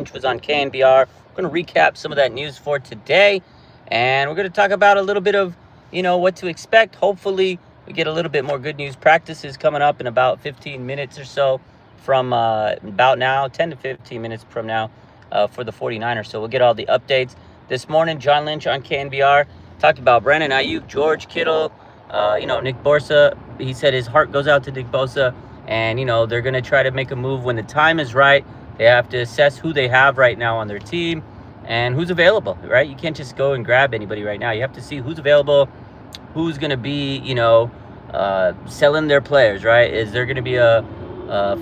Lynch was on KNBR. We're going to recap some of that news for today, and we're going to talk about a little bit of, what to expect. Hopefully, we get a little bit more good news. Practice is coming up in about 15 minutes or so from about now, 10 to 15 minutes from now for the 49ers. So we'll get all the updates. This morning, John Lynch on KNBR talked about Brandon Aiyuk, George Kittle, Nick Bosa. He said his heart goes out to Nick Bosa, and, they're going to try to make a move when the time is right. They have to assess who they have right now on their team and who's available, right? You can't just go and grab anybody right now. You have to see who's available, who's going to be, selling their players, right? Is there going to be a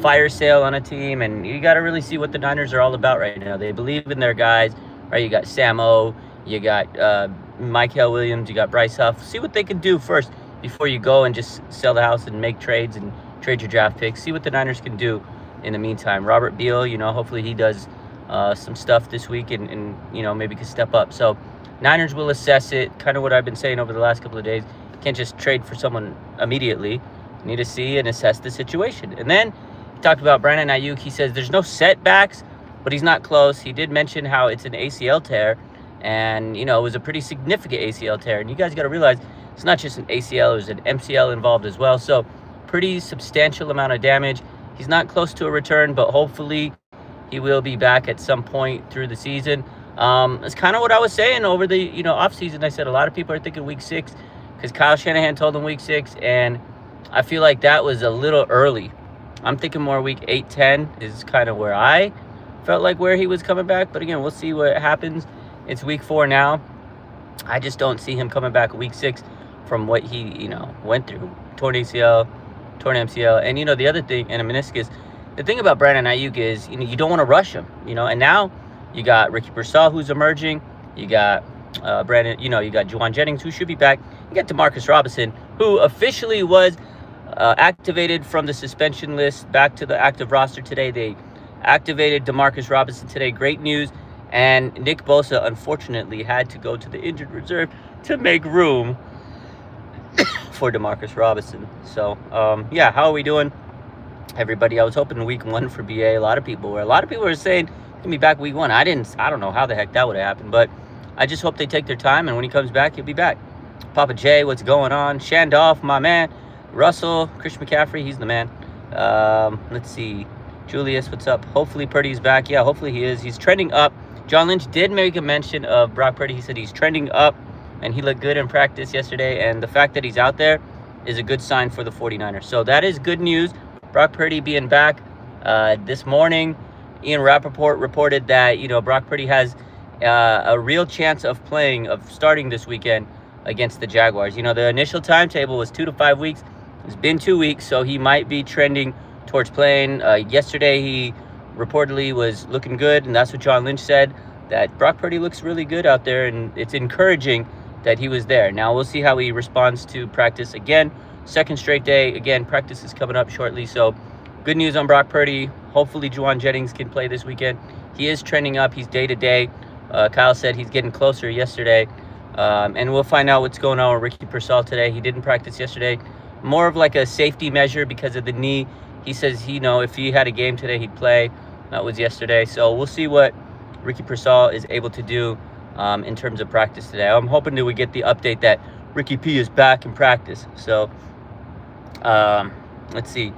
fire sale on a team? And you got to really see what the Niners are all about right now. They believe in their guys, right? You got Sam O, you got Michael Williams, you got Bryce Huff. See what they can do first before you go and just sell the house and make trades and trade your draft picks. See what the Niners can do in the meantime. Robert Beal, hopefully he does some stuff this week and maybe can step up. So Niners will assess it, kind of what I've been saying over the last couple of days. You can't just trade for someone immediately. You need to see and assess the situation. And then he talked about Brandon Aiyuk. He says there's no setbacks, but he's not close. He did mention how it's an ACL tear, and, it was a pretty significant ACL tear. And you guys got to realize it's not just an ACL, there's an MCL involved as well. So pretty substantial amount of damage. He's not close to a return, but hopefully he will be back at some point through the season. It's kind of what I was saying over the offseason. I said a lot of people are thinking week 6 because Kyle Shanahan told them week 6, and I feel like that was a little early. I'm thinking more week 8, 10 is kind of where I felt like where he was coming back. But again, we'll see what happens. It's week 4 now. I just don't see him coming back week 6 from what he went through. Torn ACL, torn MCL, and the other thing, and a meniscus. The thing about Brandon Aiyuk is, you don't want to rush him, and now you got Ricky Pearsall who's emerging. You got Brandon, you got Juwan Jennings who should be back. You got Demarcus Robinson who officially was activated from the suspension list back to the active roster today. They activated Demarcus Robinson today. Great news. And Nick Bosa unfortunately had to go to the injured reserve to make room for Demarcus Robinson. So, how are we doing, everybody? I was hoping week 1 for BA. A lot of people were saying he's gonna be back week 1. I don't know how the heck that would have happened, but I just hope they take their time, and when he comes back, he'll be back. Papa J, what's going on? Shandolph, my man. Russell, Chris McCaffrey, he's the man. Let's see. Julius, what's up? Hopefully Purdy's back. Yeah, hopefully he is. He's trending up. John Lynch did make a mention of Brock Purdy. He said he's trending up, and he looked good in practice yesterday, and the fact that he's out there is a good sign for the 49ers. So that is good news. Brock Purdy being back this morning. Ian Rappaport reported that, Brock Purdy has a real chance of starting this weekend against the Jaguars. The initial timetable was 2 to 5 weeks. It's been 2 weeks, so he might be trending towards playing. Yesterday, he reportedly was looking good, and that's what John Lynch said, that Brock Purdy looks really good out there, and it's encouraging that he was there. Now, we'll see how he responds to practice again. Second straight day. Again, practice is coming up shortly, so good news on Brock Purdy. Hopefully, Juwan Jennings can play this weekend. He is trending up. He's day-to-day. Kyle said he's getting closer yesterday, and we'll find out what's going on with Ricky Pearsall today. He didn't practice yesterday. More of like a safety measure because of the knee. He says, if he had a game today, he'd play. That was yesterday. So we'll see what Ricky Pearsall is able to do in terms of practice today. I'm hoping that we get the update that Ricky P is back in practice. So let's see.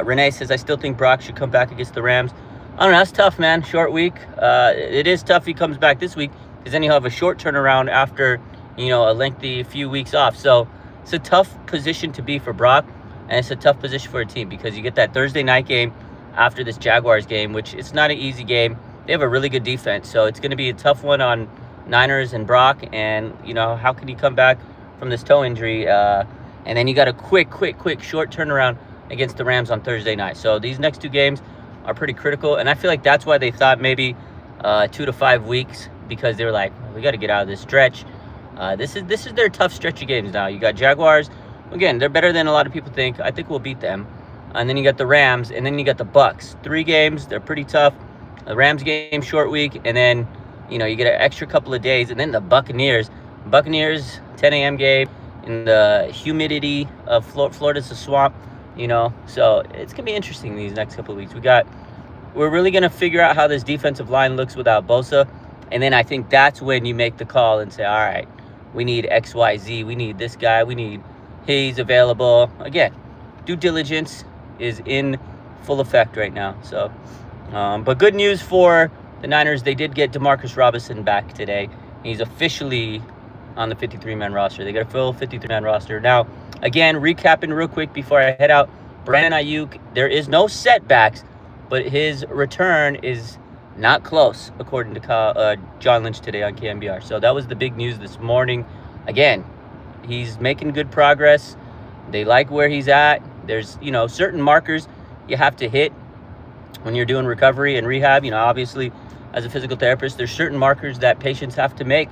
Renee says, I still think Brock should come back against the Rams. I don't know. That's tough, man. Short week. It is tough if he comes back this week because then he'll have a short turnaround after, a lengthy few weeks off. So it's a tough position to be for Brock, and it's a tough position for a team because you get that Thursday night game after this Jaguars game, which it's not an easy game. They have a really good defense, so it's going to be a tough one on Niners and Brock. And, how can he come back from this toe injury? And then you got a quick, short turnaround against the Rams on Thursday night. So these next 2 games are pretty critical, and I feel like that's why they thought maybe 2 to 5 weeks, because they were like, we got to get out of this stretch. This is their tough stretch of games now. You got Jaguars. Again, they're better than a lot of people think. I think we'll beat them. And then you got the Rams, and then you got the Bucks. 3 games, they're pretty tough. The Rams game, short week, and then, you get an extra couple of days. And then the Buccaneers. 10 a.m. game in the humidity of Florida's a swamp, So it's going to be interesting these next couple of weeks. We got we're really going to figure out how this defensive line looks without Bosa. And then I think that's when you make the call and say, all right, we need XYZ. We need this guy. He's available. Again, due diligence is in full effect right now. So, but good news for the Niners. They did get Demarcus Robinson back today. He's officially on the 53-man roster. They got a full 53-man roster. Now, again, recapping real quick before I head out, Brandon Aiyuk, there is no setbacks, but his return is not close, according to John Lynch today on KMBR. So that was the big news this morning. Again, he's making good progress. They like where he's at. There's, certain markers you have to hit when you're doing recovery and rehab. Obviously, as a physical therapist, there's certain markers that patients have to make,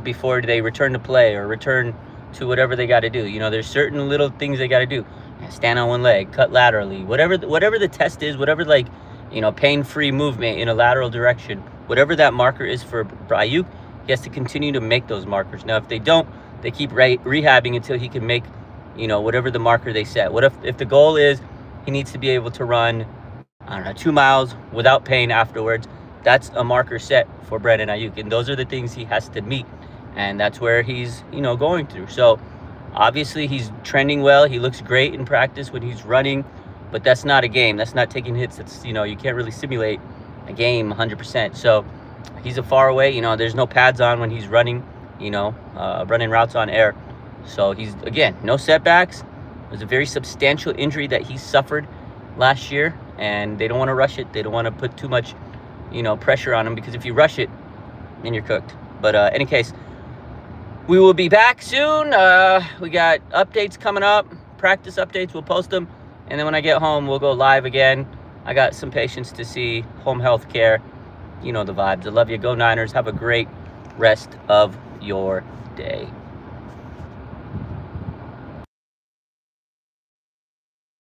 before they return to play or return to whatever they got to do. There's certain little things they got to do. Stand on one leg, cut laterally, whatever the test is, whatever pain-free movement in a lateral direction, whatever that marker is for Aiyuk, he has to continue to make those markers. Now, if they don't, they keep rehabbing until he can make, whatever the marker they set. What if the goal is he needs to be able to run, 2 miles without pain afterwards? That's a marker set for Brandon Aiyuk, and those are the things he has to meet, and that's where he's, going through. So, obviously, he's trending well. He looks great in practice when he's running, but that's not a game. That's not taking hits. That's, you can't really simulate a game 100%. So, he's a far away. There's no pads on when he's running, running routes on air. So, he's, again, no setbacks. It was a very substantial injury that he suffered last year, and they don't want to rush it. They don't want to put too much, pressure on him, because if you rush it, then you're cooked. But any case, we will be back soon. We got updates coming up, practice updates. We'll post them. And then when I get home, we'll go live again. I got some patients to see, home health care. You know the vibes. I love you. Go Niners. Have a great rest of your day.